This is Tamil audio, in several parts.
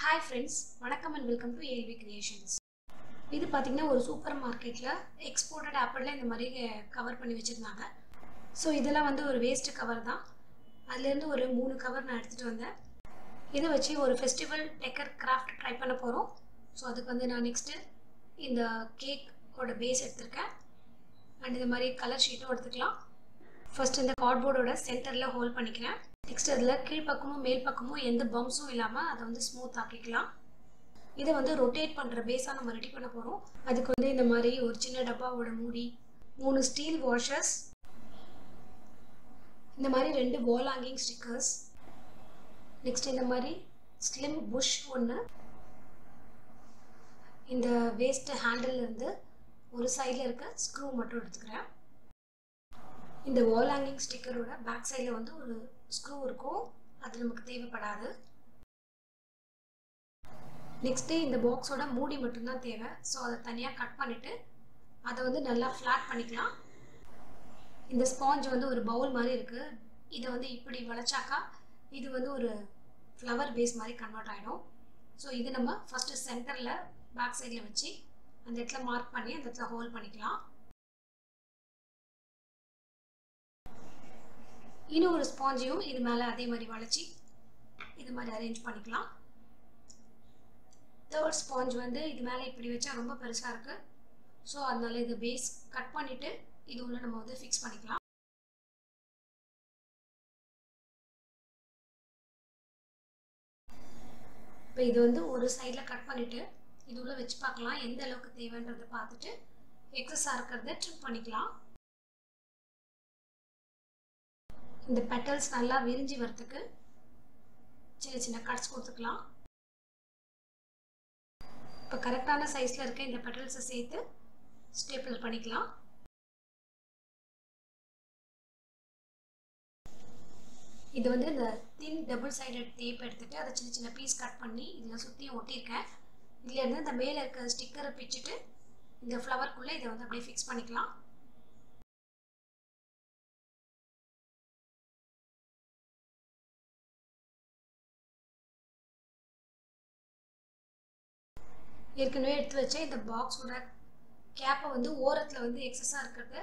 Hi friends, வணக்கம் and welcome to ALV Creations. இது பாத்தீங்கன்னா ஒரு சூப்பர் மார்க்கெட்ல எக்ஸ்போர்ட்டட் ஆப்பிள்ல இந்த மாதிரி கவர் பண்ணி வச்சிருந்தாங்க. சோ இதெல்லாம் வந்து ஒரு வேஸ்ட் கவர் தான். அதுல இருந்து ஒரு 3 கவர் நான் எடுத்துட்டு வந்தேன். இத வச்சு ஒரு ஃபெஸ்டிவல் டெக்கர் கிராஃப்ட் ட்ரை பண்ண போறோம். சோ அதுக்கு வந்து நான் நெக்ஸ்ட் இந்த கேக் ஓட பேஸ் எடுத்துர்க்கேன். and இந்த மாதிரி கலர் ஷீட்டும் எடுத்துக்கலாம். ஃபர்ஸ்ட் இந்த கார்ட்போர்டோட சென்டர்ல ஹோல் பண்ணிக்கிறேன். நெக்ஸ்ட் அதுல கீழ் பக்கமும் மேல் பக்கமும் எந்த பம்ப்ஸும் இல்லாம அதை வந்து ஸ்மூத் ஆக்கிக்கலாம். இதை வந்து ரொட்டேட் பண்ற பேஸா நம்ம ரெடி பண்ண போறோம். அதுக்கு வந்து இந்த மாதிரி ஒரு சின்ன டப்பாவோட மூடி, 3 ஸ்டீல் வாஷர்ஸ், இந்த மாதிரி 2 வால் ஹேங்கிங் ஸ்டிக்கர்ஸ், நெக்ஸ்ட் இந்த மாதிரி ஸ்லிம் புஷ் ஒன்று, இந்த வேஸ்ட் ஹேண்டில் இருந்து ஒரு சைடில் இருக்க ஸ்க்ரூ மட்டும் எடுத்துக்கிறேன். இந்த வால் ஹேங்கிங் ஸ்டிக்கரோட பேக் சைடில் வந்து ஒரு ஸ்க்ரூ இருக்கும், அது நமக்கு தேவைப்படாது. நெக்ஸ்ட்டு இந்த பாக்ஸோட மூடி மட்டும்தான் தேவை. ஸோ அதை தனியாக கட் பண்ணிவிட்டு அதை வந்து நல்லா ஃப்ளாட் பண்ணிக்கலாம். இந்த ஸ்பாஞ்ச் வந்து ஒரு பவுல் மாதிரி இருக்குது. இதை வந்து இப்படி வளைச்சாக்கா இது வந்து ஒரு ஃப்ளவர் பேஸ் மாதிரி கன்வெர்ட் ஆகிடும். ஸோ இது நம்ம ஃபஸ்ட்டு சென்டரில் பேக் சைடில் வச்சு அந்த இடத்துல மார்க் பண்ணி அந்த இடத்துல ஹோல்ட் பண்ணிக்கலாம். இன்னும் ஒரு ஸ்பாஞ்சையும் இது மேலே அதே மாதிரி வளைச்சி இது மாதிரி அரேஞ்ச் பண்ணிக்கலாம். தேர்ட் ஸ்பாஞ்ச் வந்து இது மேலே இப்படி வச்சா ரொம்ப பெருசாக இருக்குது. ஸோ அதனால இது பேஸ் கட் பண்ணிவிட்டு இது உள்ள நம்ம வந்து ஃபிக்ஸ் பண்ணிக்கலாம். இப்போ இது வந்து ஒரு சைடில் கட் பண்ணிவிட்டு இது உள்ள வச்சு பார்க்கலாம், எந்த அளவுக்கு தேவைன்றதை பார்த்துட்டு எக்ஸஸாக இருக்கிறத ட்ரிம் பண்ணிக்கலாம். இந்த பெட்டல்ஸ் நல்லா விரிஞ்சி வரத்துக்கு சின்ன சின்ன கட்ஸ் கொடுத்துக்கலாம். இப்போ கரெக்டான சைஸில் இருக்க இந்த பெட்டல்ஸை சேர்த்து ஸ்டேப்பிள் பண்ணிக்கலாம். இது வந்து இந்த தின் டபுள் சைடட் டேப் எடுத்துகிட்டு அதை சின்ன சின்ன பீஸ் கட் பண்ணி இதில் சுற்றியும் ஒட்டியிருக்கேன். இதுலேருந்து இந்த மேலே இருக்க ஸ்டிக்கரை பிச்சுட்டு இந்த ஃப்ளவர்க்குள்ளே இதை வந்து அப்படியே ஃபிக்ஸ் பண்ணிக்கலாம். ஏற்கனவே எடுத்து வச்ச இந்த பாக்ஸோட கேப்பை வந்து ஓரத்தில் வந்து எக்ஸஸாக இருக்கிறத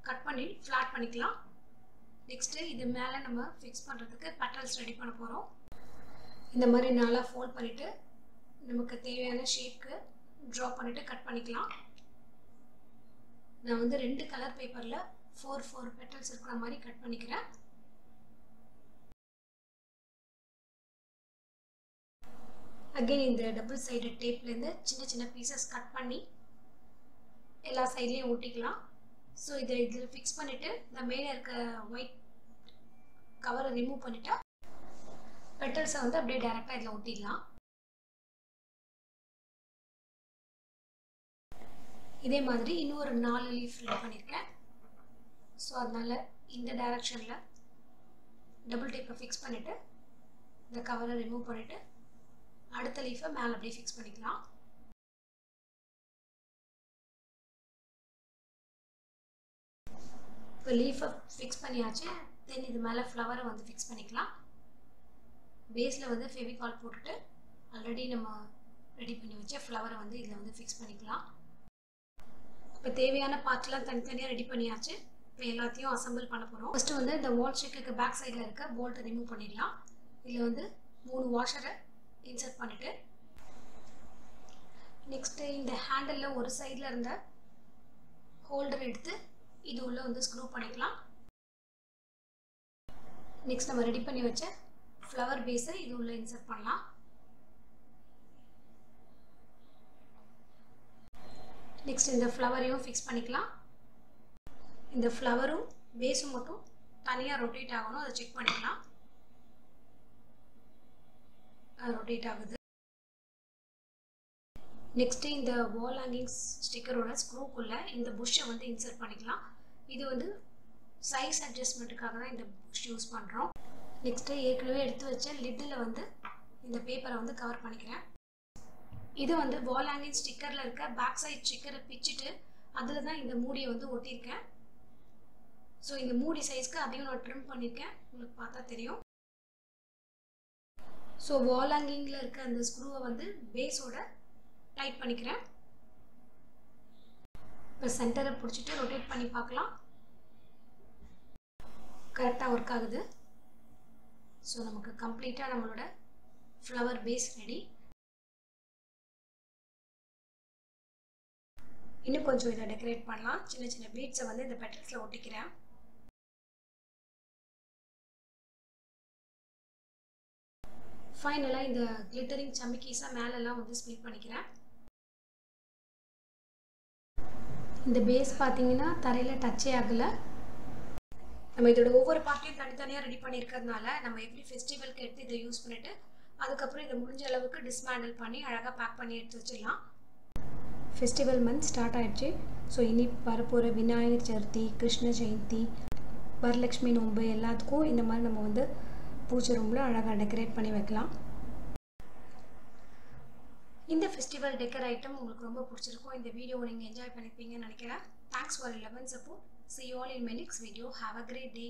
கட் பண்ணி ஃப்ளாட் பண்ணிக்கலாம். நெக்ஸ்ட்டு இது மேலே நம்ம ஃபிக்ஸ் பண்ணுறதுக்கு பெட்டல்ஸ் ரெடி பண்ண போகிறோம். இந்த மாதிரி நாளாக ஃபோல்ட் பண்ணிவிட்டு நமக்கு தேவையான ஷேப்க்கு ட்ரா பண்ணிவிட்டு கட் பண்ணிக்கலாம். நான் வந்து 2 கலர் பேப்பரில் 4 பெட்டல்ஸ் இருக்கிற மாதிரி கட் பண்ணிக்கிறேன். அகெயின் இந்த டபுள் சைடட் டேப்லேருந்து சின்ன சின்ன பீசஸ் கட் பண்ணி எல்லா சைட்லேயும் ஒட்டிக்கலாம். ஸோ இதை இதில் ஃபிக்ஸ் பண்ணிவிட்டு இந்த மேலே இருக்க ஒயிட் கவரை ரிமூவ் பண்ணிவிட்டா பெட்டல்ஸை வந்து அப்படியே டைரெக்டாக இதில் ஒட்டிடலாம். இதே மாதிரி இன்னும் ஒரு 4 லீஃப் ரெடி பண்ணியிருக்கேன். ஸோ அதனால் இந்த டைரக்ஷனில் டபுள் டேப்பை ஃபிக்ஸ் பண்ணிவிட்டு இந்த கவரை ரிமூவ் பண்ணிவிட்டு அடுத்த லீஃபை மேலே அப்படியே ஃபிக்ஸ் பண்ணிக்கலாம். இப்போ லீஃபை ஃபிக்ஸ் பண்ணியாச்சு. தென் இது மேலே ஃப்ளவரை வந்து ஃபிக்ஸ் பண்ணிக்கலாம். பேஸில் வந்து ஃபெவிகால் போட்டுட்டு ஆல்ரெடி நம்ம ரெடி பண்ணி வச்ச ஃப்ளவரை வந்து இதில் வந்து ஃபிக்ஸ் பண்ணிக்கலாம். இப்போ தேவையான பார்ட்லாம் தனித்தனியாக ரெடி பண்ணியாச்சு. இப்போ எல்லாத்தையும் அசம்பிள் பண்ண போகிறோம். ஃபஸ்ட்டு வந்து இந்த வால் ஸ்டிக்கு பேக் சைடில் இருக்க போல்ட்டை ரிமூவ் பண்ணிடலாம். இதில் வந்து 3 வாஷரை இன்சர்ட் பண்ணிவிட்டு நெக்ஸ்ட்டு இந்த ஹேண்டிலில் ஒரு சைடில் இருந்த ஹோல்டர் எடுத்து இது உள்ள வந்து ஸ்க்ரூ பண்ணிக்கலாம். நெக்ஸ்ட் நம்ம ரெடி பண்ணி வச்ச ஃப்ளவர் பேஸை இது உள்ள இன்சர்ட் பண்ணலாம். நெக்ஸ்ட் இந்த ஃப்ளவரையும் ஃபிக்ஸ் பண்ணிக்கலாம். இந்த ஃப்ளவரும் பேஸும் மட்டும் தனியாக ரொட்டேட் ஆகணும், அதை செக் பண்ணிக்கலாம். ரொட்டேட் ஆகுது. நெக்ஸ்ட்டு இந்த வால் ஹேங்கிங் ஸ்டிக்கரோட ஸ்க்ரூக்குள்ளே இந்த புஷ்ஷை வந்து இன்சர்ட் பண்ணிக்கலாம். இது வந்து சைஸ் அட்ஜஸ்ட்மெண்ட்டுக்காக தான் இந்த புஷ் யூஸ் பண்ணுறோம். நெக்ஸ்ட்டு ஏற்கனவே எடுத்து வச்ச லிட்டில் வந்து இந்த பேப்பரை வந்து கவர் பண்ணிக்கிறேன். இது வந்து வால் ஹேங்கிங் ஸ்டிக்கரில் இருக்க பேக் சைட் ஸ்டிக்கரை பிச்சுட்டு அதில் தான் இந்த மூடியை வந்து ஒட்டியிருக்கேன். ஸோ இந்த மூடி சைஸ்க்கு அதையும் நான் ட்ரிம் பண்ணியிருக்கேன், உங்களுக்கு பார்த்தா தெரியும். ஸோ வால் ஹேங்கிங்கில் இருக்க அந்த ஸ்க்ரூவை வந்து பேஸோட டைட் பண்ணிக்கிறேன். இப்போ சென்டரை பிடிச்சிட்டு ரொட்டேட் பண்ணி பார்க்கலாம். கரெக்டாக ஒர்க் ஆகுது. ஸோ நமக்கு கம்ப்ளீட்டாக நம்மளோட ஃப்ளவர் பேஸ் ரெடி. இன்னும் கொஞ்சம் இதை டெக்கரேட் பண்ணலாம். சின்ன சின்ன பீட்ஸை வந்து இந்த பெட்டல்ஸில் ஒட்டிக்கிறேன். ஃபைனலாக இந்த கிளிட்டரிங் சமிக்கீஸாக மேலெல்லாம் வந்து ஸ்ப்ளிட் பண்ணிக்கிறேன். இந்த பேஸ் பார்த்தீங்கன்னா தரையில் டச்சே ஆகலை. நம்ம இதோட ஒவ்வொரு பார்ட்டையும் தனித்தனியாக ரெடி பண்ணியிருக்கிறதுனால நம்ம எப்படி ஃபெஸ்டிவலுக்கு எடுத்து இதை யூஸ் பண்ணிவிட்டு அதுக்கப்புறம் இதை முடிஞ்ச அளவுக்கு டிஸ்மேண்டில் பண்ணி அழகாக பேக் பண்ணி எடுத்து வச்சிடலாம். ஃபெஸ்டிவல் மந்த் ஸ்டார்ட் ஆகிடுச்சு. ஸோ இனி வரப்போகிற விநாயகர் சதுர்த்தி, கிருஷ்ண ஜெயந்தி, வரலட்சுமி நோன்பு எல்லாத்துக்கும் இந்த மாதிரி நம்ம வந்து பூஜை ரூமில் அழகாக டெக்கரேட் பண்ணி வைக்கலாம். இந்த ஃபெஸ்டிவல் டெக்கர் ஐட்டம் உங்களுக்கு ரொம்ப பிடிச்சிருக்கும். இந்த வீடியோவை நீங்கள் என்ஜாய் பண்ணியிருப்பீங்கன்னு நினைக்கிறேன். Thanks for 11 support. See you all in my next video. Have a great day.